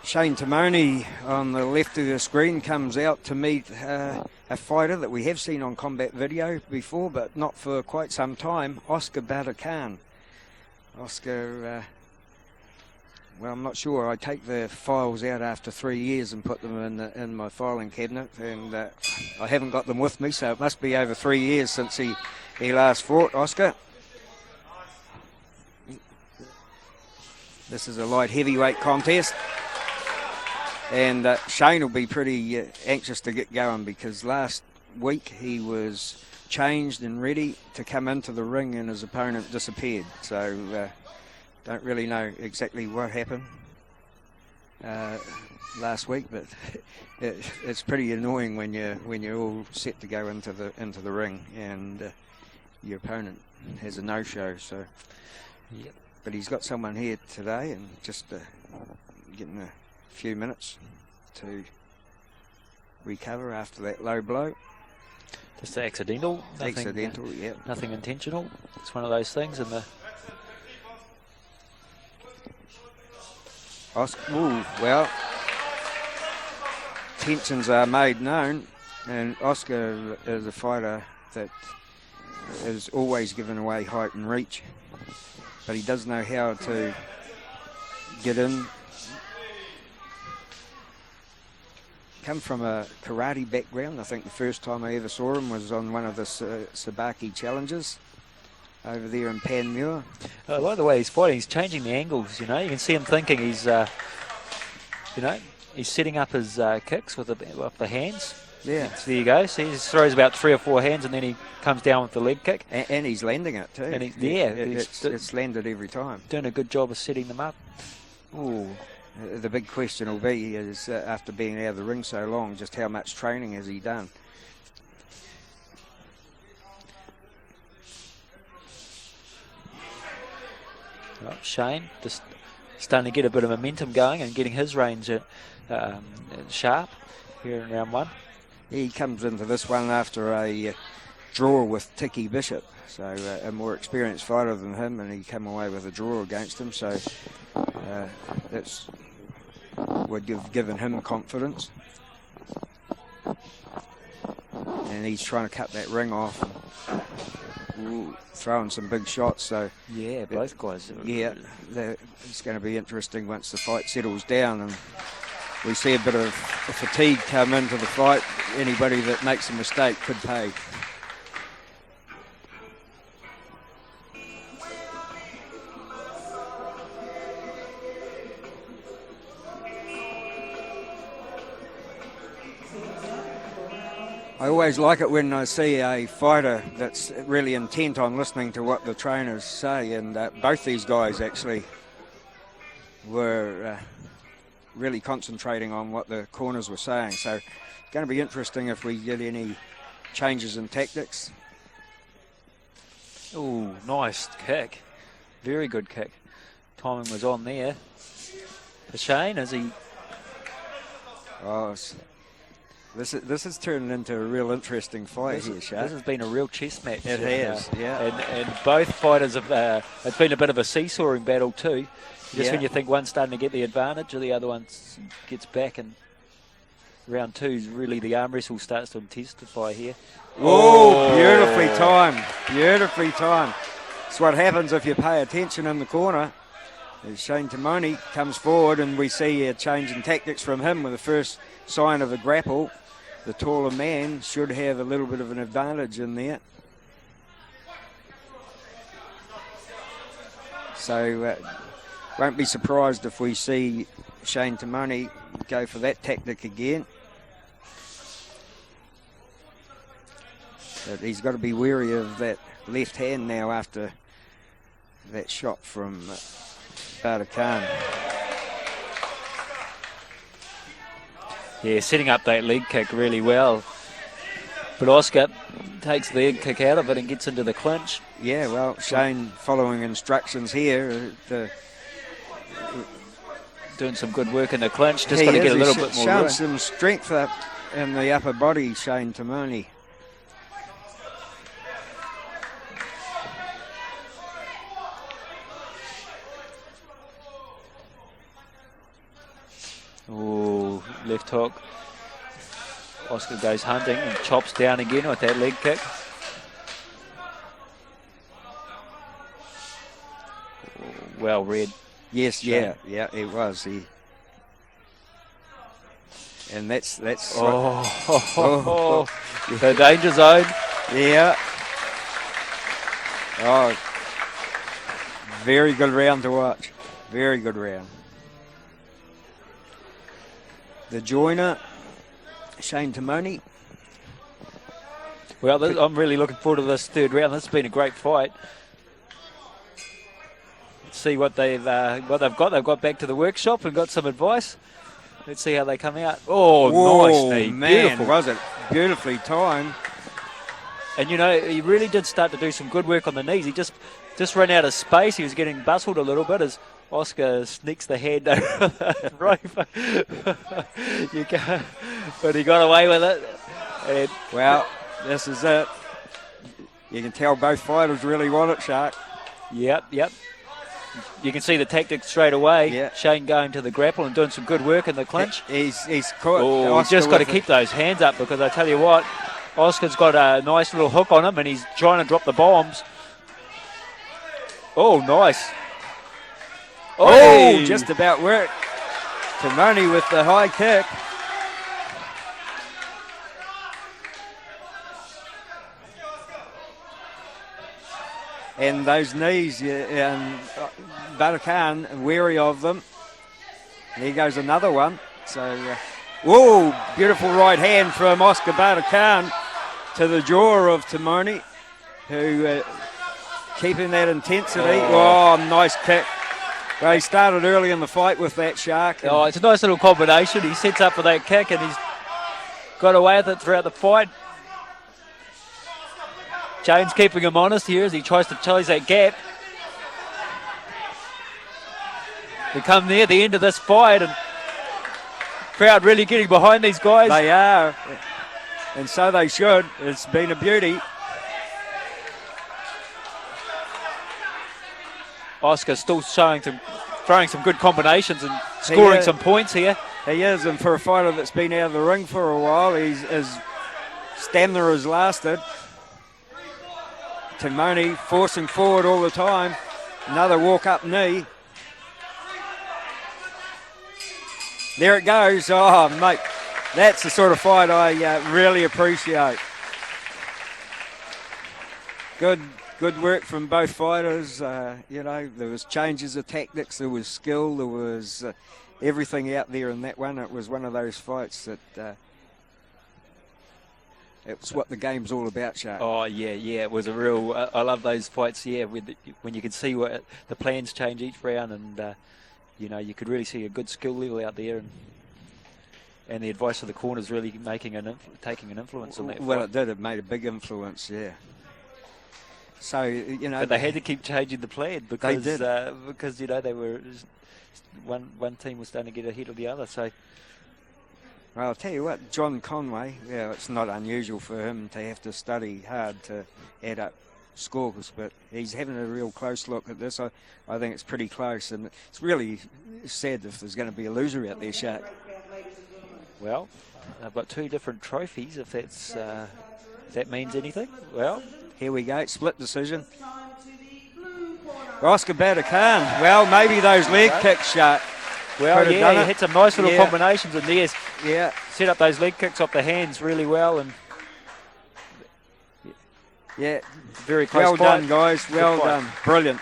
Shane Timoni on the left of the screen comes out to meet a fighter that we have seen on combat video before, but not for quite some time, Oscarbatucan. Oscar, well, I'm not sure. I take the files out after 3 years and put them in my filing cabinet, and I haven't got them with me, so it must be over 3 years since he last fought. Oscar. This is a light heavyweight contest. And Shane will be pretty anxious to get going, because last week he was changed and ready to come into the ring and his opponent disappeared. So don't really know exactly what happened last week, but it's pretty annoying when you're all set to go into the ring and your opponent has a no-show. So, yep. But he's got someone here today, and just getting a few minutes to recover after that low blow. Just accidental. Accidental, yeah. Nothing intentional. It's one of those things. And well, tensions are made known, and Oscar is a fighter that is always given away height and reach, but he does know how to get in. Come from a karate background. I think the first time I ever saw him was on one of the Sabaki challenges over there in Panmure. By the way, he's fighting, he's changing the angles, you know. You can see him thinking he's, he's setting up his kicks with the hands. Yeah. So there you go. So he throws about 3 or 4 hands, and then he comes down with the leg kick. And he's landing it too. And it's landed every time. Doing a good job of setting them up. Ooh. The big question will be is, after being out of the ring so long, just how much training has he done? Well, Shane just starting to get a bit of momentum going and getting his range sharp here in round 1. He comes into this one after a draw with Tiki Bishop, so a more experienced fighter than him, and he came away with a draw against him, so that's would have given him confidence. And he's trying to cut that ring off, and throwing some big shots. So yeah, both guys. Yeah, it's going to be interesting once the fight settles down and we see a bit of fatigue come into the fight. Anybody that makes a mistake could pay. I always like it when I see a fighter that's really intent on listening to what the trainers say, and both these guys actually were really concentrating on what the corners were saying. So it's going to be interesting if we get any changes in tactics. Oh, nice kick. Very good kick. Timing was on there. For Shane, as he... Oh, This has turned into a real interesting fight here, Shane. This has been a real chess match. It has, yeah. And both fighters have, it's been a bit of a seesawing battle too. Just when you think one's starting to get the advantage or the other one gets back, and round 2 really the arm wrestle starts to intensify here. Oh, beautifully timed. Beautifully timed. It's what happens if you pay attention in the corner. As Shane Timoni comes forward, and we see a change in tactics from him with the first sign of a grapple. The taller man should have a little bit of an advantage in there. So won't be surprised if we see Shane Timoni go for that tactic again. But he's got to be wary of that left hand now after that shot from Batucan. Yeah, setting up that leg kick really well. But Oscar takes the leg kick out of it and gets into the clinch. Yeah, well, Shane following instructions here. Doing some good work in the clinch. Just got to get a little bit more room. Shown some strength up in the upper body, Shane Timoni. left hook. Oscar goes hunting and chops down again with that leg kick. Well read. Yes, Shane. yeah, it was. And that's the yeah. danger zone. Yeah. Oh, very good round to watch. Very good round. The joiner, Shane to Moni. Well, I'm really looking forward to this third round. This has been a great fight. Let's see what they've got. They've got back to the workshop and got some advice. Let's see how they come out. Oh, nice knee. Man, beautiful. Was it beautifully timed. And, you know, he really did start to do some good work on the knees. He just ran out of space. He was getting bustled a little bit as Oscar sneaks the hand over the rope. But he got away with it. And well, this is it. You can tell both fighters really want it, Shark. Yep. You can see the tactics straight away. Yeah. Shane going to the grapple and doing some good work in the clinch. He's caught. Oh, he's just got to keep those hands up, because I tell you what, Oscar's got a nice little hook on him and he's trying to drop the bombs. Oh, nice. Oh, just about worked. To Moni with the high kick. And those knees, Batucan, wary of them. There goes another one. So, beautiful right hand from Oscar Batucan to the jaw of Moni, who keeping that intensity. Oh, nice kick. Well, he started early in the fight with that, Shark. Oh, it's a nice little combination. He sets up for that kick and he's got away with it throughout the fight. Shane's keeping him honest here as he tries to close that gap. We come near the end of this fight and crowd really getting behind these guys. They are, and so they should. It's been a beauty. Oscar still throwing some good combinations and scoring some points here. He is, and for a fighter that's been out of the ring for a while, his stamina has lasted. Moni forcing forward all the time. Another walk-up knee. There it goes. Oh, mate, that's the sort of fight I really appreciate. Good work from both fighters. You know, there was changes of tactics, there was skill, there was everything out there in that one. It was one of those fights that it's what the game's all about, Shark. Oh, yeah, it was a real... I love those fights, when you can see what the plans change each round and, you know, you could really see a good skill level out there and the advice of the corners really taking an influence on that Well, fight. it did. It made a big influence, yeah. So, you know... But they had to keep changing the plan because, they did. Because you know, they were... One team was starting to get ahead of the other, so... Well, I'll tell you what, John Conway, it's not unusual for him to have to study hard to add up scores, but he's having a real close look at this. I think it's pretty close, and it's really sad if there's going to be a loser out there, Shark. Well, I've got two different trophies, if if that means anything. Well, here we go, split decision. Oscar Batucan, well, maybe those leg kicks, Shark. Well, he hit some nice little combinations in there. Yeah. Set up those leg kicks off the hands really well. And yeah. Very close Well fight. done, guys. Well done. Brilliant.